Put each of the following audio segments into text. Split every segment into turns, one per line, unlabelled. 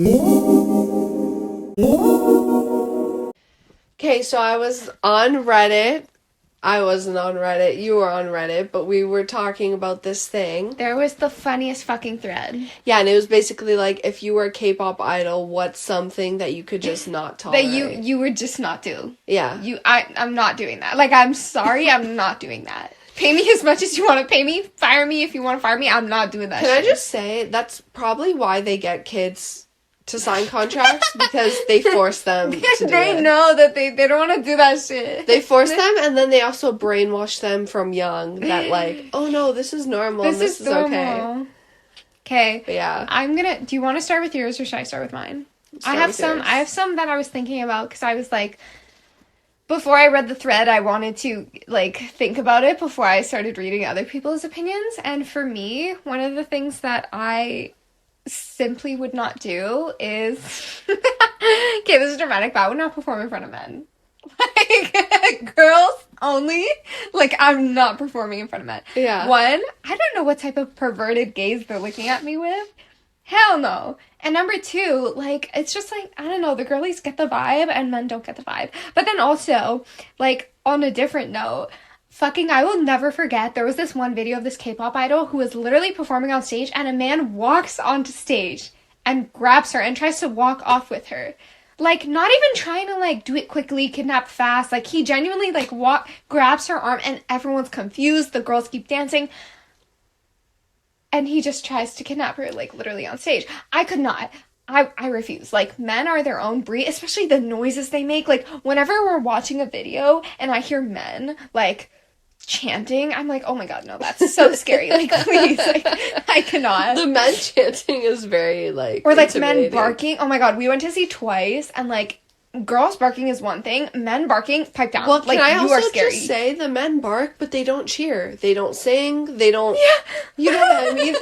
Okay, so I was on Reddit. I wasn't on Reddit. You were on Reddit, but we were talking about this thing.
There was the funniest fucking thread.
Yeah, and it was basically like, if you were a K-pop idol, what's something that you could just not tolerate?
That you would just not do.
Yeah.
I'm not doing that. Like, I'm sorry, I'm not doing that. Pay me as much as you want to pay me. Fire me if you want to fire me. I'm not doing that
Can I just say, that's probably why they get kids to sign contracts, because they force them to do it.
They know that they don't want to do that shit.
They force them, and then they also brainwash them from young that, like, oh no, this is normal, this is normal. Okay.
Okay.
But yeah.
Do you want to start with yours, or should I start with mine? I have some that I was thinking about, because I was like, before I read the thread, I wanted to, like, think about it before I started reading other people's opinions. And for me, one of the things that I simply would not do is okay, this is dramatic, but I would not perform in front of men. Like, girls only. Like, I'm not performing in front of men.
Yeah.
One, I don't know what type of perverted gaze they're looking at me with. Hell no. And number two, like, it's just like, I don't know, the girlies get the vibe and men don't get the vibe. But then also, like, on a different note, I will never forget, there was this one video of this K-pop idol who was literally performing on stage, and a man walks onto stage and grabs her and tries to walk off with her. Like, not even trying to, like, do it quickly, kidnap fast. Like, he genuinely, like, grabs her arm, and everyone's confused. The girls keep dancing. And he just tries to kidnap her, like, literally on stage. I could not. I refuse. Like, men are their own breed, especially the noises they make. Like, whenever we're watching a video and I hear men, like, chanting, I'm like, oh my god, no, that's so scary. Like, please, like, I cannot.
The men chanting is very, like,
or, like, men barking. Oh my god, we went to see Twice, and, like, girls barking is one thing, men barking, pipe down.
Well,
like,
can I
you
also
are scary.
just say, the men bark, but they don't cheer. They don't sing. They don't... Yeah. You know what I mean?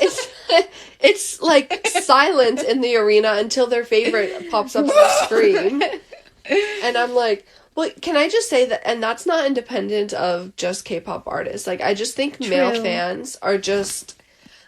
It's like, silent in the arena until their favorite pops up on the screen. And I'm like... Well, can I just say that, and that's not independent of just K-pop artists. Like, I just think male fans are just...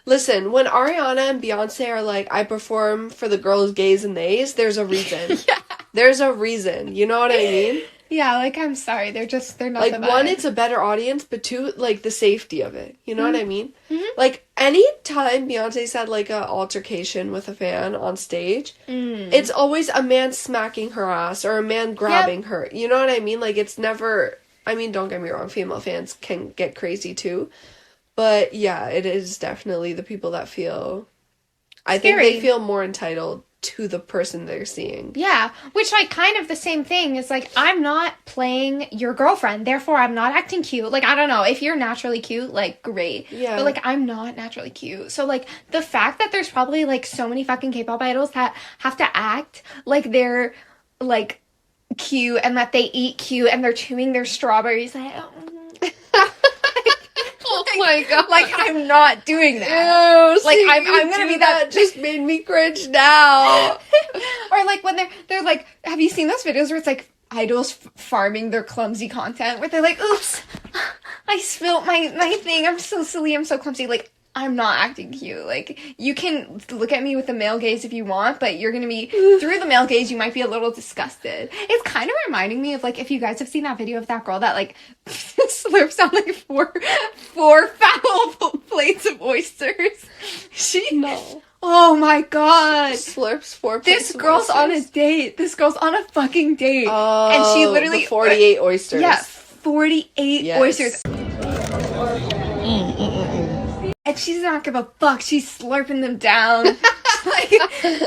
Listen, when Ariana and Beyonce are like, I perform for the girls, gays, and theys, there's a reason. Yeah. There's a reason. You know what I mean?
Yeah, like, I'm sorry. They're not
like,
the vibe.
One, it's a better audience, but two, like, the safety of it. You know what I mean? Mm-hmm. Like, any time Beyonce's had, like, an altercation with a fan on stage, it's always a man smacking her ass or a man grabbing her. You know what I mean? Like, it's never... I mean, don't get me wrong, female fans can get crazy, too. But, yeah, it is definitely the people that feel... I think they feel more entitled to the person they're seeing.
Yeah, which, like, kind of the same thing is, like, I'm not playing your girlfriend, therefore I'm not acting cute. Like, I don't know, if you're naturally cute, like, great.
Yeah.
But, like, I'm not naturally cute. So, like, the fact that there's probably, like, so many fucking K-pop idols that have to act like they're, like, cute and that they eat cute and they're chewing their strawberries, like...
Oh my god.
Like, I'm not doing that.
Ew,
like, I'm gonna be that.
Just made me cringe now.
Or, like, when they're like, have you seen those videos where it's, like, idols farming their clumsy content? Where they're like, oops, I spilt my thing. I'm so silly. I'm so clumsy. Like, I'm not acting cute. Like, you can look at me with the male gaze if you want, but you're gonna be, through the male gaze, you might be a little disgusted. It's kind of reminding me of, like, if you guys have seen that video of that girl that, like, slurps on, like, four foul plates of oysters.
No.
Oh my god.
Slurps 4 plates
This girl's
of
on a date. This girl's on a fucking date.
Oh,
and she literally...
the 48 oysters.
Yeah, 48 oysters. And she's not give a fuck. She's slurping them down.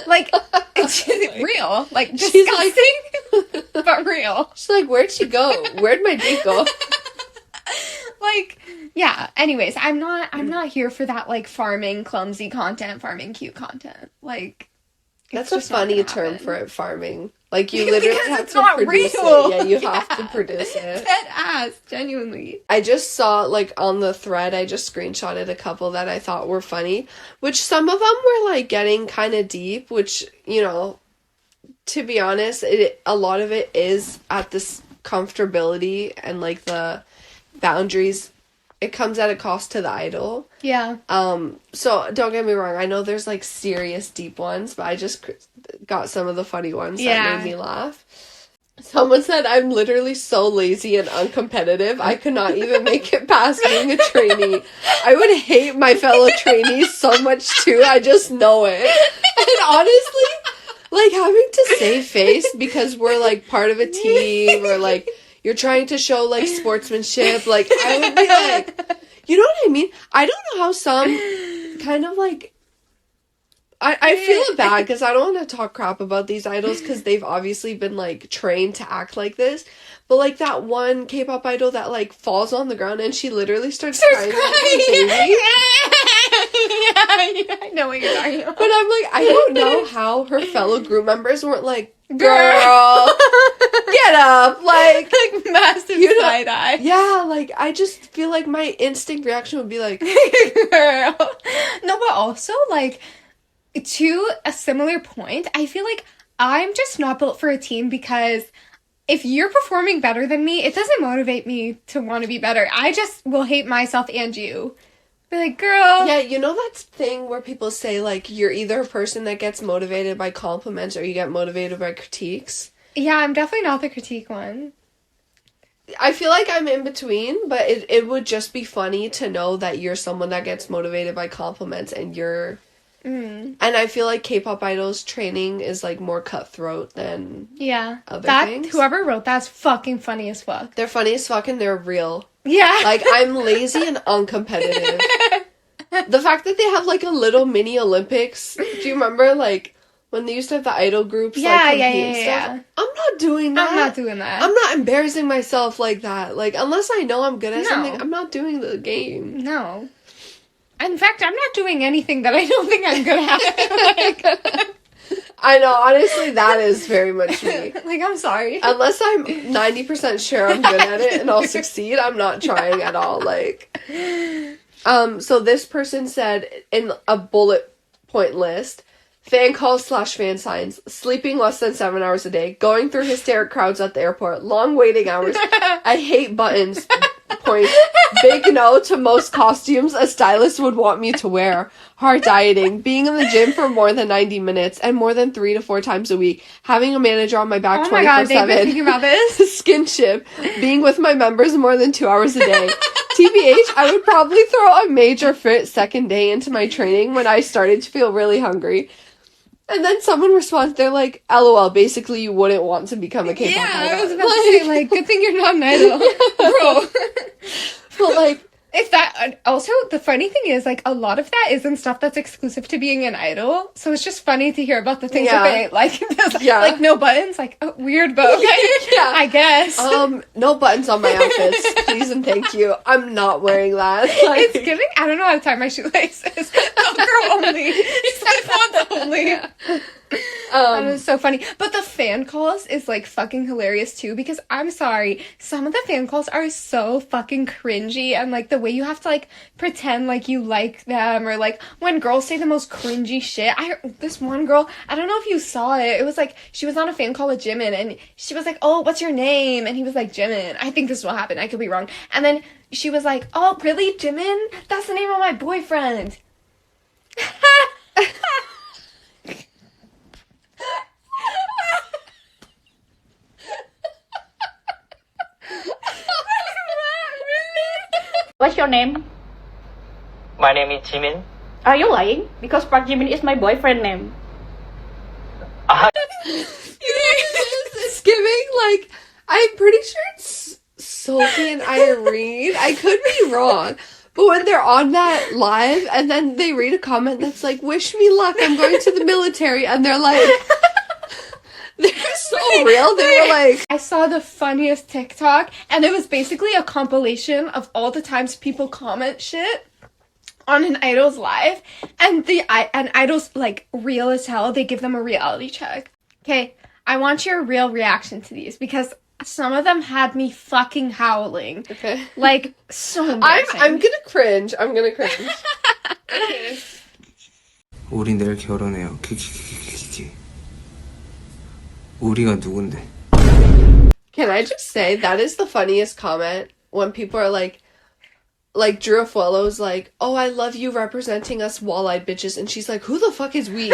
like it's just real. Like, disgusting, but real.
She's like, where'd she go? Where'd my date go?
Like, yeah. Anyways, I'm not here for that, like, farming clumsy content, farming cute content. Like,
that's a funny term for it, farming. Like, you literally have to produce
real.
it. Yeah, you have to produce it.
Dead ass, genuinely.
I just saw, like, on the thread, I just screenshotted a couple that I thought were funny, which some of them were, like, getting kind of deep, which, you know, to be honest, a lot of it is at this comfortability and, like, the boundaries. It comes at a cost to the idol.
Yeah.
So don't get me wrong. I know there's, like, serious deep ones, but got some of the funny ones that made me laugh. Someone said, I'm literally so lazy and uncompetitive, I could not even make it past being a trainee. I would hate my fellow trainees so much too, I just know it. And honestly, like, having to save face because we're, like, part of a team, or, like, you're trying to show, like, sportsmanship, like, I would be like, you know what I mean? I don't know how some kind of, like, I feel bad because I don't want to talk crap about these idols because they've obviously been, like, trained to act like this. But, like, that one K-pop idol that, like, falls on the ground and she literally starts crying like a baby.
Yeah, I know what you're talking about.
But I'm like, I don't know how her fellow group members weren't like, girl, get up. Like
massive side eye.
Yeah, like, I just feel like my instinct reaction would be like,
girl. No, but also, like, to a similar point, I feel like I'm just not built for a team because if you're performing better than me, it doesn't motivate me to want to be better. I just will hate myself and you. Be like, girl.
Yeah, you know that thing where people say, like, you're either a person that gets motivated by compliments or you get motivated by critiques?
Yeah, I'm definitely not the critique one.
I feel like I'm in between, but it would just be funny to know that you're someone that gets motivated by compliments and you're... And I feel like K-pop idols training is, like, more cutthroat than other things.
Whoever wrote that's fucking funny as fuck.
They're funny as fuck and they're real.
Yeah.
Like, I'm lazy and uncompetitive. The fact that they have, like, a little mini Olympics. Do you remember, like, when they used to have the idol groups, like, compete and stuff?
Yeah.
I'm not doing that.
I'm not doing that.
I'm not embarrassing myself like that. Like, unless I know I'm good at something, I'm not doing the game.
No. In fact, I'm not doing anything that I don't think I'm good at.
I know, honestly, that is very much me.
Like, I'm sorry.
Unless I'm 90% sure I'm good at it and I'll succeed, I'm not trying at all. Like, so this person said in a bullet point list, fan calls / fan signs, sleeping less than 7 hours a day, going through hysteric crowds at the airport, long waiting hours, I hate buttons, point, big no to most costumes a stylist would want me to wear, hard dieting, being in the gym for more than 90 minutes and more than 3 to 4 times a week, having a manager on my back 24/7.
Oh my god, they've been thinking about this.
Skinship, being with my members more than 2 hours a day. TBH, I would probably throw a major fit second day into my training when I started to feel really hungry. And then someone responds, they're like, LOL, basically you wouldn't want to become a K-pop idol.
Yeah, I was about to say, like, good thing you're not an idol. Bro.
But, like...
If that... Also, the funny thing is, like, a lot of that isn't stuff that's exclusive to being an idol. So it's just funny to hear about the things that they, like, like, no buttons. Like, oh, weird, but okay. I guess.
No buttons on my outfits. Please and thank you. I'm not wearing that. Like,
it's giving... I don't know how to tie my shoelaces. Girl only. Slip-ons only. That was so funny. But the fan calls is, like, fucking hilarious, too, because I'm sorry, some of the fan calls are so fucking cringy, and, like, the way you have to, like, pretend like you like them, or, like, when girls say the most cringy shit. This one girl, I don't know if you saw it, it was, like, she was on a fan call with Jimin, and she was like, oh, what's your name? And he was like, Jimin. I think this is what happened, I could be wrong. And then she was like, oh, really, Jimin? That's the name of my boyfriend.
What's your name?
My name is Jimin.
Are you lying? Because Park Jimin is my boyfriend name.
It's giving, like, I'm pretty sure it's Sophie and Irene. I could be wrong. But when they're on that live and then they read a comment that's like, wish me luck, I'm going to the military. And they're like, they're so real. They were like...
I saw the funniest TikTok, and it was basically a compilation of all the times people comment shit on an idol's live, and idols, like, real as hell, they give them a reality check. Okay, I want your real reaction to these, because some of them had me fucking howling.
Okay.
Like, so embarrassing.
I'm gonna cringe. Okay.
우리 내일 결혼해요. 키키키키키. 우리가 누군데?
Can I just say, that is the funniest comment when people are like Drew Afuelo's like, oh, I love you representing us wall-eyed bitches, and she's like, who the fuck is we?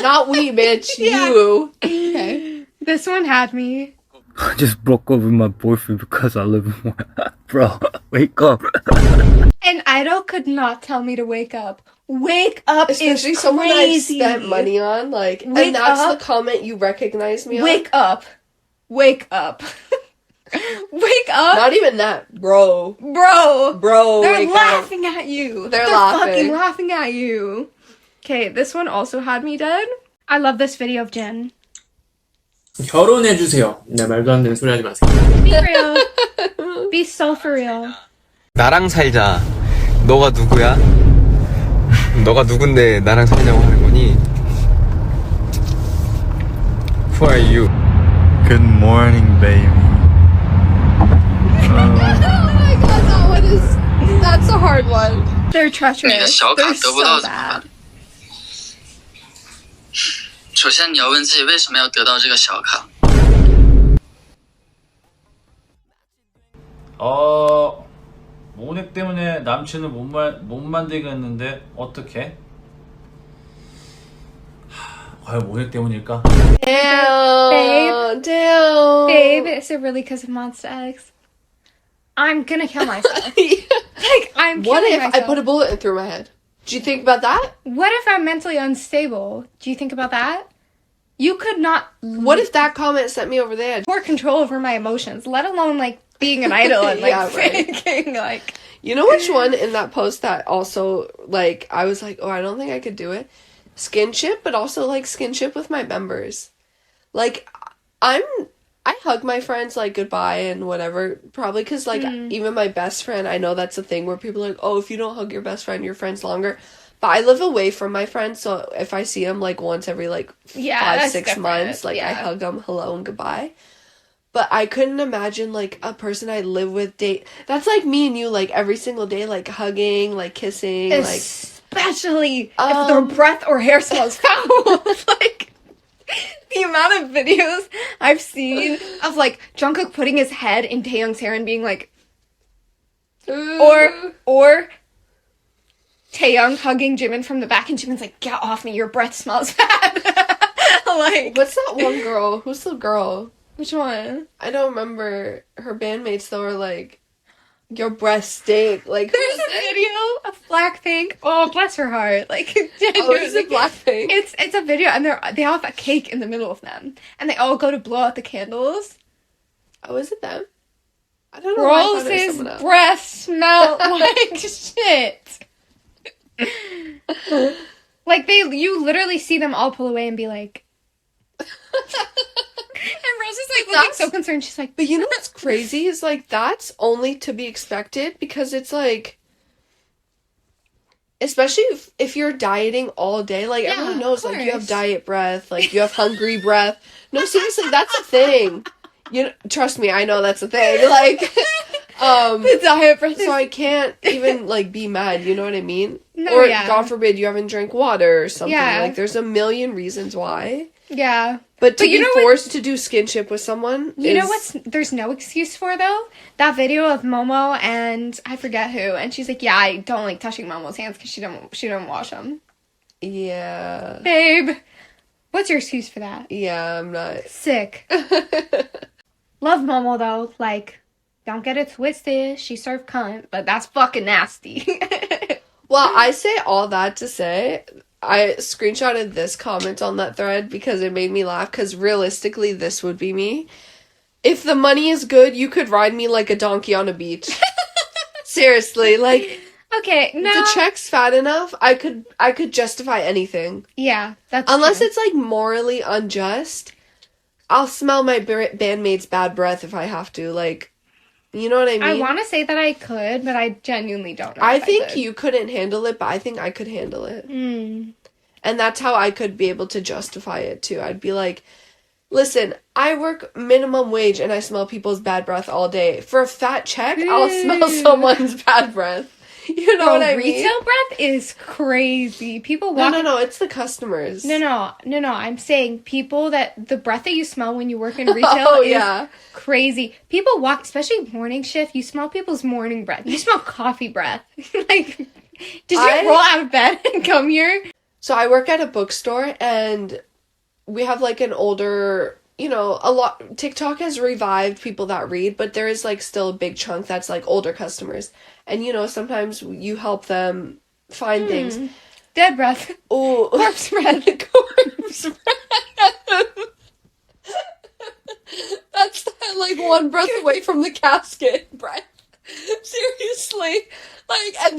Not we, bitch.
Yeah.
You. Okay.
This one had me.
I just broke up with my boyfriend because I live with my... Bro, wake up.
An idol could not tell me to wake up. Wake up
Especially
is
someone I've
crazy.
spent money on, like,
Wake
and that's
up.
the comment you recognize me on.
Wake up. Wake up. Wake up.
Not even that, bro.
Bro. They're
wake up.
laughing at you.
They're laughing.
fucking laughing at you. Okay, this one also had me dead. I love this video of Jin.
결혼해주세요. 네, 말도 안 되는 소리 하지 마세요.
Be real. Be so for real.
나랑 살자. 너가 누구야? 너가 누군데 나랑 살자고 하는 거니? Who are you?
Good morning, baby.
Oh my god, that's a hard one.
They're treacherous. They're so bad.
首先你要问自己为什么要得到这个小卡。
모넥 때문에 남친을 못 만들겠는데 어떡해? 과연 모넥 때문일까?
Damn.
Babe, is it really because of Monster X? I'm gonna kill myself. Like, I'm
What
killing
if
myself.
I put a bullet through my head? Do you think about that?
What if I'm mentally unstable? Do you think about that? You could not...
What if that comment sent me over the edge?
more control over my emotions, let alone, like, being an idol and, like,
Yeah, right.
faking, like...
You know which one in that post that also, like, I was like, oh, I don't think I could do it? Skinship, but also, like, skinship with my members. Like, I hug my friends, like, goodbye and whatever, probably because, like, even my best friend, I know that's a thing where people are like, oh, if you don't hug your best friend, your friend's longer. But I live away from my friends, so if I see them, like, once every, like,
Yeah,
5-6
different.
months, like, I
Yeah.
hug them, hello and goodbye. But I couldn't imagine, like, a person I live with date. That's like me and you, like, every single day, like, hugging, like, kissing, like...
Especially if their breath or hair smells foul. Like, the amount of videos I've seen of, like, Jungkook putting his head in Taehyung's hair and being like... Or Taehyung hugging Jimin from the back and Jimin's like, get off me, your breath smells bad. Like...
What's that one girl? Who's the girl?
Which one?
I don't remember. Her bandmates, though, are like, your breath stink. Like,
There's a video of Blackpink. Oh, bless her heart. Like,
Oh, is it Blackpink?
It's a video, and they all have a cake in the middle of them, and they all go to blow out the candles.
Oh, is it them? I don't know. Why I thought it was
Rose's
someone else.
breath smelled like shit. Like you literally see them all pull away and be like. And Rose is like looking so concerned. She's like,
But you know what's crazy is, like, that's only to be expected because it's like, especially if you're dieting all day, like,
Yeah,
everyone knows,
of
like, you have
course.
diet breath, like, you have hungry breath. No, seriously, that's a thing. You know, trust me, I know that's a thing. Like,
the diet breath.
so I can't even, like, be mad, you know what I mean?
No,
or,
yeah.
God forbid, you haven't drank water or something.
Yeah.
Like, there's a million reasons why.
Yeah.
But to
But you
be
know what-
forced to do skinship with someone
You
is...
know what's there's no excuse for though? That video of Momo and I forget who, and she's like, yeah, I don't like touching Momo's hands because she don't wash them.
Yeah.
Babe, what's your excuse for that?
Yeah, I'm not...
Sick. Love Momo though. Like, don't get it twisted. She served cunt, but that's fucking nasty.
Well, I say all that to say, I screenshotted this comment on that thread because it made me laugh, because realistically, this would be me. If the money is good, you could ride me like a donkey on a beach. Seriously, like,
Okay, no.
the check's fat enough, I could justify anything.
Yeah, that's
Unless
true.
it's, like, morally unjust, I'll smell my bandmate's bad breath if I have to, like, you know what I mean?
I want to say that I could, but I genuinely don't know.
I
if
think
could.
you couldn't handle it, but I think I could handle it.
Mm.
And that's how I could be able to justify it, too. I'd be like, listen, I work minimum wage and I smell people's bad breath all day. For a fat check, I'll smell someone's bad breath. You know what I mean?
Retail breath is crazy. People walk...
No, it's the customers.
No, I'm saying people that... The breath that you smell when you work in retail is
yeah.
crazy. People walk... Especially morning shift, you smell people's morning breath. You smell coffee breath. Like, did you roll out of bed and come here?
So I work at a bookstore, and we have like an older, a lot. TikTok has revived people that read, but there is like still a big chunk that's like older customers. And sometimes you help them find things.
Dead breath.
Oh,
Corpse breath.
corpse breath. That's like one breath away from the casket breath. Seriously. Like, and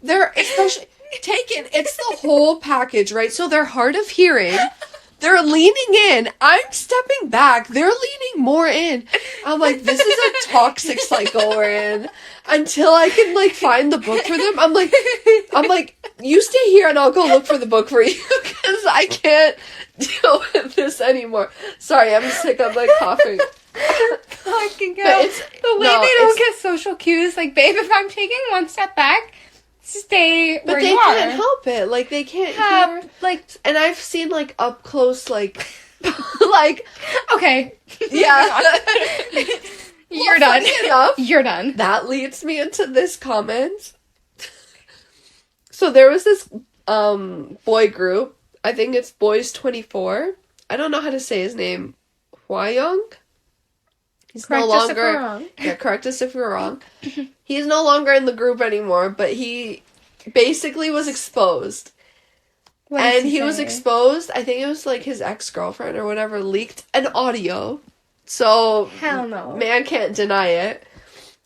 they're especially taken, it's the whole package, right? So they're hard of hearing. They're leaning in. I'm stepping back. They're leaning more in. I'm like, this is a toxic cycle we're in. Until I can like find the book for them. I'm like, you stay here and I'll go look for the book for you because I can't deal with this anymore. Sorry, I'm sick. I'm like coughing.
Fucking girl. The way they don't get social cues, like, babe, if I'm taking one step back, stay where you are.
But they can't help it. Like, they can't hear. Like, and I've seen, like, up close, like, like.
Okay.
Yeah.
You're done.
Enough.
You're done.
That leads me into this comment. So there was this boy group. I think it's Boys 24. I don't know how to say his name. Hwayoung? He's
correct
no longer.
Us if we're wrong.
Yeah, correct us if we're wrong. He's no longer in the group anymore, but he basically was exposed. And he was exposed. I think it was like his ex-girlfriend or whatever leaked an audio. So
hell no.
Man can't deny it.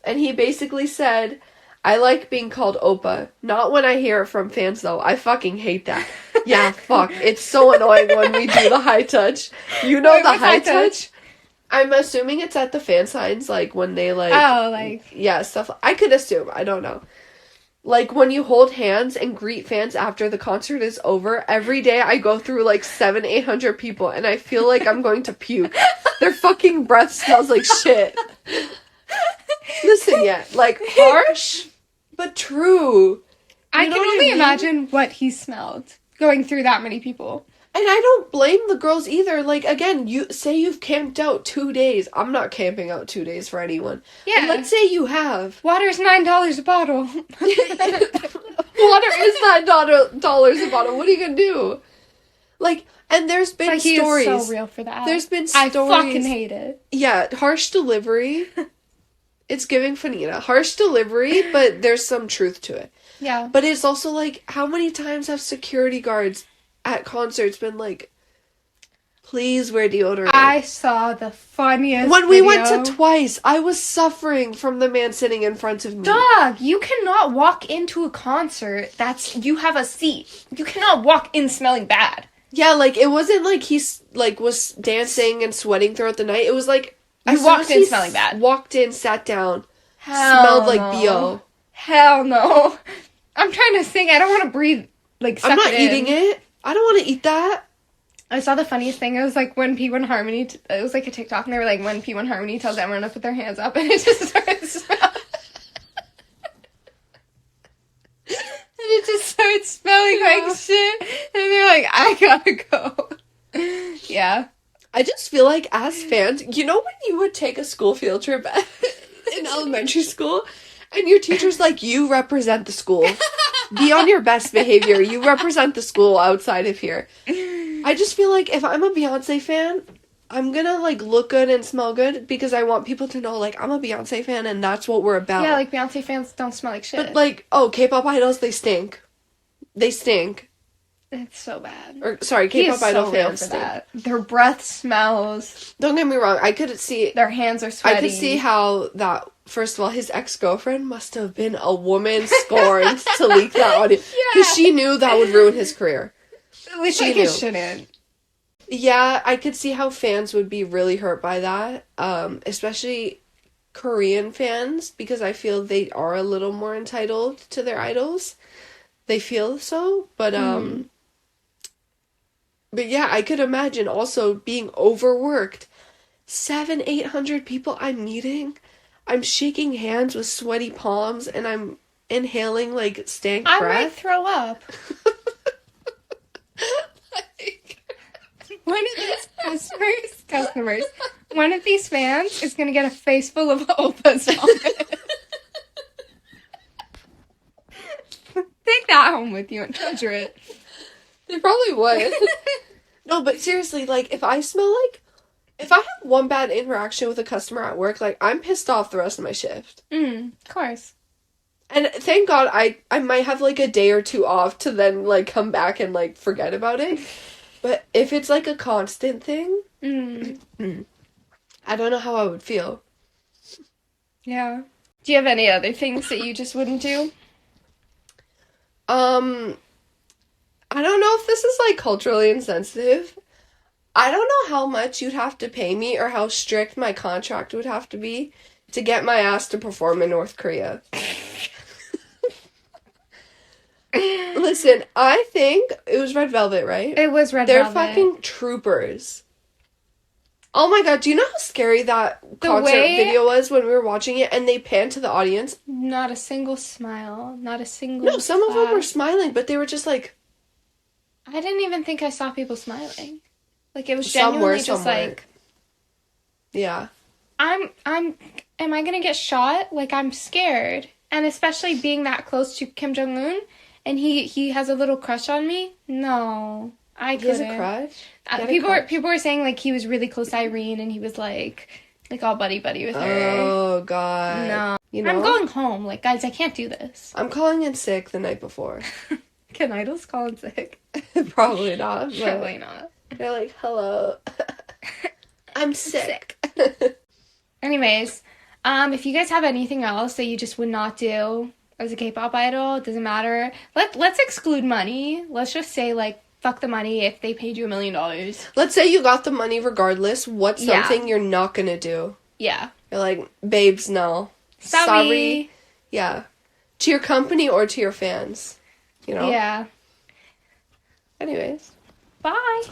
And he basically said, I like being called Oppa. Not when I hear it from fans though. I fucking hate that. Yeah, fuck. It's so annoying when we do the high touch. You know the high touch? I'm assuming it's at the fan signs, like when they like.
Oh, like.
Yeah, stuff. I could assume. I don't know. Like when you hold hands and greet fans after the concert is over, every day I go through like 800 people and I feel like I'm going to puke. Their fucking breath smells like shit. Listen, yeah. Like harsh, but true.
I can only imagine what he smelled going through that many people.
And I don't blame the girls either. Like, again, you say you've camped out 2 days. I'm not camping out 2 days for anyone. Yeah. And let's say you have.
Water's $9 a bottle.
Water is $9 a bottle. What are you gonna do? Like, and there's been
but
stories.
He is so real for that.
There's been stories.
I fucking hate it.
Yeah, harsh delivery. It's giving Fanita. Harsh delivery, but there's some truth to it.
Yeah.
But it's also like, how many times have security guards at concerts been like, please wear deodorant?
I saw the funniest
when we
video.
went to Twice, I was suffering from the man sitting in front of me.
Dog, you cannot walk into a concert you have a seat. You cannot walk in smelling bad.
Yeah, like, it wasn't like he's, like, was dancing and sweating throughout the night. It was like,
you walked in smelling bad.
Walked in, sat down, smelled like BO.
Hell no. I'm trying to think. I don't want to breathe, like, suck
I'm not
it in.
eating it. I don't want to eat that.
I saw the funniest thing. It was like when P1 Harmony, it was like a TikTok, and they were like, when P1 Harmony tells everyone to put their hands up, and it just started smelling. And it just started smelling like shit. And they're like, I gotta go. Yeah.
I just feel like as fans, you know when you would take a school field trip in elementary school, and your teacher's like, you represent the school. Be on your best behavior. You represent the school outside of here. I just feel like if I'm a Beyonce fan, I'm gonna, like, look good and smell good because I want people to know, like, I'm a Beyonce fan and that's what we're about.
Yeah, like, Beyonce fans don't smell like shit.
But, like, K-pop idols, they stink. They stink.
It's so bad.
Or, sorry, K-pop idol fans stink.
That. Their breath smells.
Don't get me wrong, I could see...
Their hands are sweaty.
I could see how that... First of all, his ex-girlfriend must have been a woman scorned to leak that audio. Because she knew that would ruin his career.
At least she knew. Shouldn't.
Yeah, I could see how fans would be really hurt by that. Especially Korean fans, because I feel they are a little more entitled to their idols. They feel so, but yeah, I could imagine also being overworked. 800 people I'm meeting. I'm shaking hands with sweaty palms, and I'm inhaling, like, stank breath.
I might throw up. One of these customers, one of these fans is going to get a face full of Oppas on it. Take that home with you and treasure it.
They probably would. No, but seriously, like, if I have one bad interaction with a customer at work, like, I'm pissed off the rest of my shift.
Of course.
And thank God I might have, like, a day or two off to then, like, come back and, like, forget about it. But if it's, like, a constant thing, I don't know how I would feel.
Yeah. Do you have any other things that you just wouldn't do?
I don't know if this is, like, culturally insensitive. I don't know how much you'd have to pay me or how strict my contract would have to be to get my ass to perform in North Korea. Listen, I think it was Red Velvet, right?
It was Red
They're
Velvet.
fucking troopers. Oh my god, do you know how scary that concert video was when we were watching it and they panned to the audience?
Not a single smile. Not a single
No, some of them were
laugh.
smiling, but they were just like...
I didn't even think I saw people smiling. Like, it was
Some were,
genuinely just
some weren't.
like...
Yeah.
am I gonna get shot? Like, I'm scared. And especially being that close to Kim Jong-un, and he has a little crush on me? No. I
He has
couldn't.
a crush?
People were saying, like, he was really close to Irene, and he was, like all buddy-buddy with her.
Oh, God.
No.
You know?
I'm going home. Like, guys, I can't do this.
I'm calling in sick the night before.
Can idols call in sick?
Probably not. But
Probably not.
they're like, hello. I'm sick.
Anyways, if you guys have anything else that you just would not do as a K-pop idol, it doesn't matter. Let's exclude money. Let's just say, like, fuck the money if they paid you $1 million.
Let's say you got the money regardless. What's something you're not gonna do?
Yeah.
You're like, babes, no. Sorry. Yeah. To your company or to your fans. You know?
Yeah.
Anyways.
Bye.